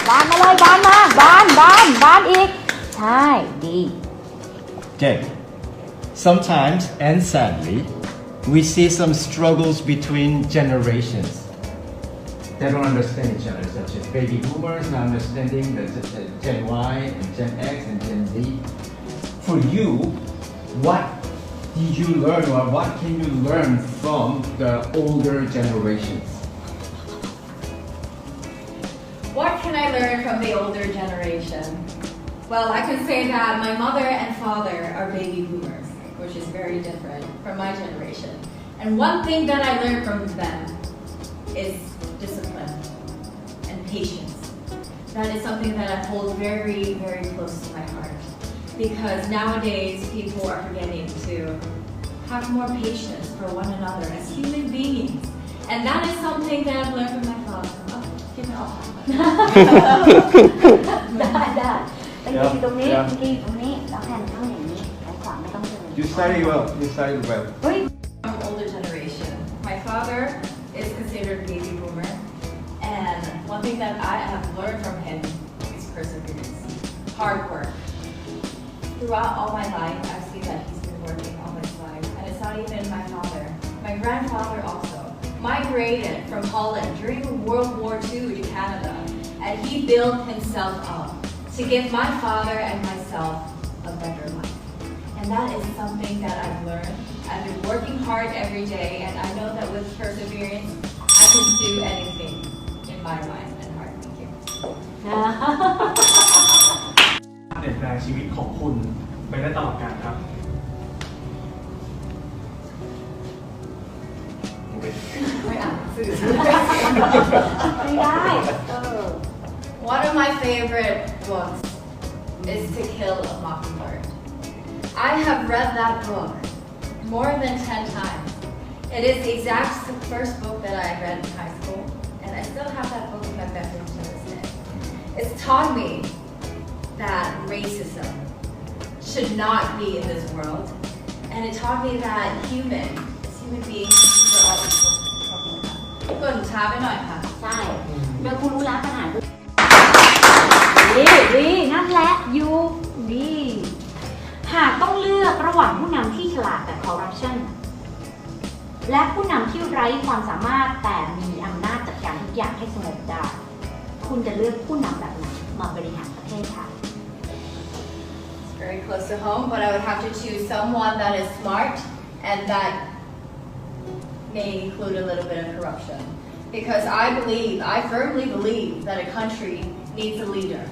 บานมาเลยบานมาบานอีกใช่ดี Okay. Sometimes and sadly, we see some struggles between generations. They don't understand each other, such as baby boomers not understanding the Gen Y and Gen X and Gen Z. For you, what did you learn or what can you learn from the older generations? What can I learn from the older generation? Well, I can say that my mother and father are baby boomers, which is very different from my generation. And one thing that I learned from them is discipline and patience. That is something that I hold very, very close to my heart. Because nowadays, people are forgetting to have more patience for one another as human beings. And that is something that I've learned from my father. Oh, give it all. ได้ไปยืนตรงนี้ยืนตรงนี้แล้วแทนต้องอย่างนี้แขนขวาไม่ต้องเดิน You studied well. You studied well. เฮ้ย From older generation. My father is considered baby boomer. And one thing that I have learned from him is perseverance, hard work. Throughout all my life, I see that he's been working all his life. And it's not even my father. My grandfather also migrated from Holland during World War II to Canada. And he built himself up to give my father and myself a better life. And that is something that I've learned. I've been working hard every day, and I know that with perseverance, I can do anything in my life and heart. Thank you. เปลี่ยนแปลงชีวิตของคุณไปได้ตลอดกาลครับ ไม่ได้ One of my favorite books is To Kill a Mockingbird. I have read that book more than 10 times. It is the exact first book that I read in high school, and I still have that book in my bedroom to this day. It's taught me that racism should not be in this world, and it taught me that human beings are all equal. กดช้าไปหน่อยค่ะ ใช่เดี๋ยวคุณรู้แล้วปัญหาดีนั่นแหละยูดีหากต้องเลือกระหว่างผู้นำที่ฉลาดแต่คอร์รัปชันและผู้นำที่ไร้ความสามารถแต่มีอำนาจจัดการทุกอย่างให้สงบได้คุณจะเลือกผู้นำแบบไหนมาบริหารประเทศค่ะ It's very close to home, but I would have to choose someone that is smart and that may include a little bit of corruption. Because I firmly believe that a country needs a leader.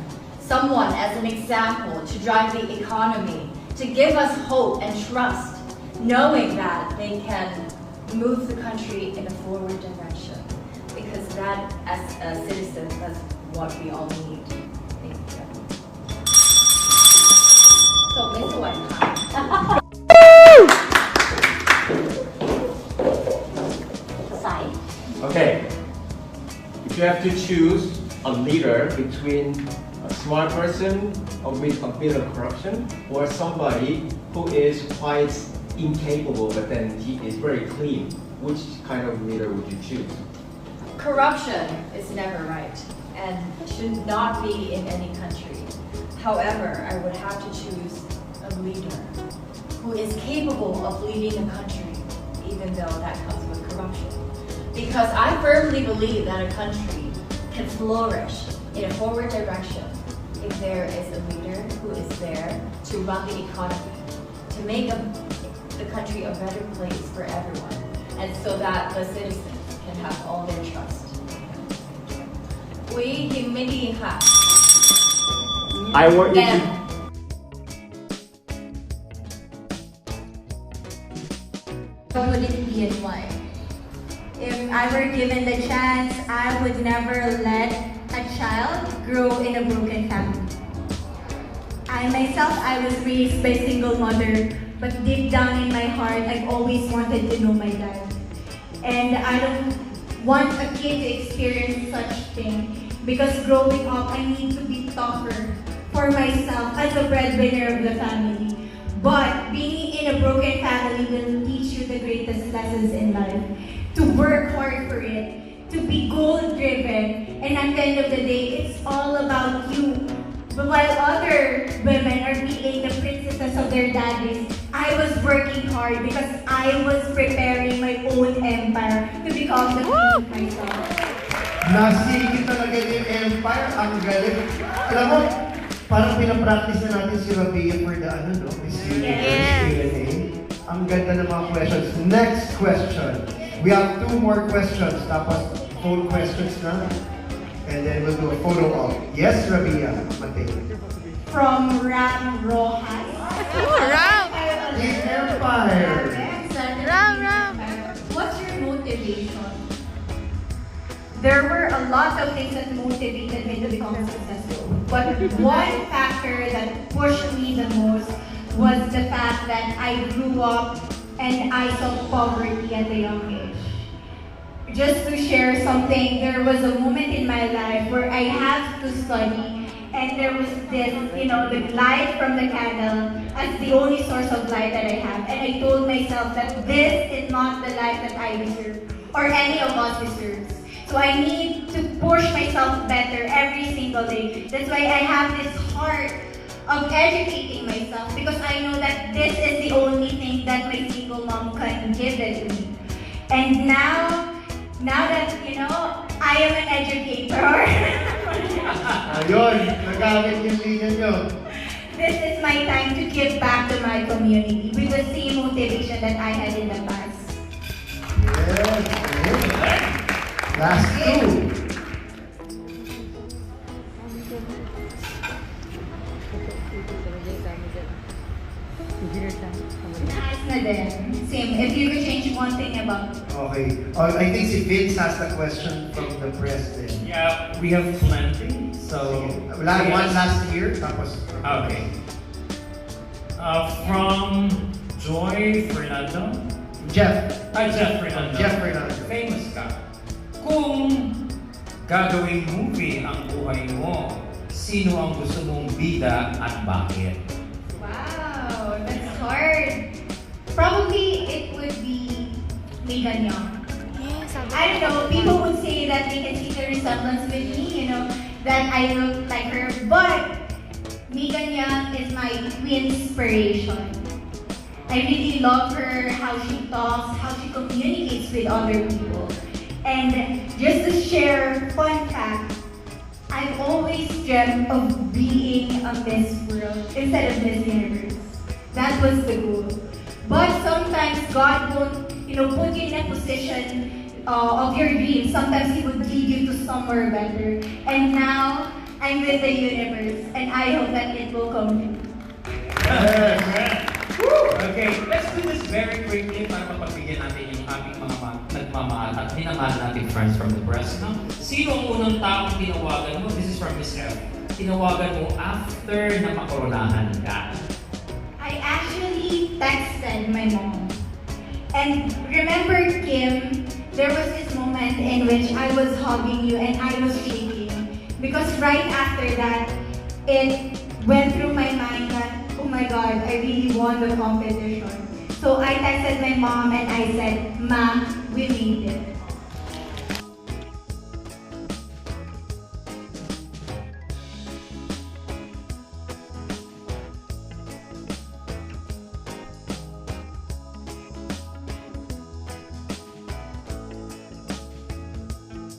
Someone as an example to drive the economy, to give us hope and trust, knowing that they can move the country in a forward direction. Because that, as a citizen, that's what we all need. Thank you. So, Miss White. Okay. If you have to choose a leader between a smart person with a bit of corruption or somebody who is quite incapable but then he is very clean, which kind of leader would you choose? Corruption is never right and should not be in any country. However, I would have to choose a leader who is capable of leading a country, even though that comes with corruption. Because I firmly believe that a country can flourish in a forward direction if there is a leader who is there to run the economy, to make the country a better place for everyone, and so that the citizens can have all their trust. We humidity have. I want you to. What would it be and why? If I were given the chance, I would never let a child grow in a broken family. I was raised by a single mother, but deep down in my heart, I've always wanted to know my dad. And I don't want a kid to experience such thing, because growing up, I need to be tougher for myself as a breadwinner of the family. But being in a broken family will teach you the greatest lessons in life. To work hard for it, to be goal-driven, and at the end of the day, it's all about you. But while other women are being the princesses of their daddies, I was working hard because I was preparing my own empire to become the queen myself. Nasigit talaga yung empire, ang galing. Alam mo, parang pinapractice na natin si Rabiya for the Miss Q&A. Ang ganda ng mga questions. Next question. We have 2 more questions, tapos phone questions na. And then we'll do a photo op. Yes, Rabiya Mateo. From Ram Rojas. The empire. What's your motivation? There were a lot of things that motivated me to become successful. But one factor that pushed me the most was the fact that I grew up and I saw poverty at a young age. Just to share something, there was a moment in my life where I had to study, and there was this, the light from the candle as the only source of light that I have. And I told myself that this is not the life that I deserve, or any of us deserves. So I need to push myself better every single day. That's why I have this heart of educating myself, because I know that this is the only thing that my single mom can give it to me. And now that, I am an educator. Ayun, nagamit yung linya nyo. This is my time to give back to my community with the same motivation that I had in the past. Yes, okay. Last 2. Nice na din. Same. If you could change one thing about it. Okay. I think si Vince has the question from the press then. Yeah, we have plenty. So, One last year, tapos. Okay. From Joy Fernando. Jeff. Jeff Fernando. Jeff Fernando. Famous ka. Kung gagawing movie ang buhay mo, sino ang gusto mong bida at bakit? Wow, that's hard. Probably it would be Megan Young. I don't know, people would say that they can see the resemblance with me, that I look like her, but Megan Young is my inspiration. I really love her, how she talks, how she communicates with other people. And just to share fun fact, I've always dreamt of being a Miss World instead of Miss Universe. That was the goal. But sometimes God won't, put you in a position of your dreams. Sometimes He would lead you to somewhere better. And now, I'm with the universe, and I hope that it will come true. Okay, let's do this very quickly para mapagbigyan natin yung aming mga nagmamahal at minamahal natin friends from the press. No? Sino ang unang taong tinawagan mo? This is from Miss F. Tinawagan mo after na makoronahan ka. I actually texted my mom. And remember, Kim, there was this moment in which I was hugging you and I was shaking. Because right after that, it went through my mind that, oh my God, I really won the competition. So I texted my mom and I said, Ma, we made it.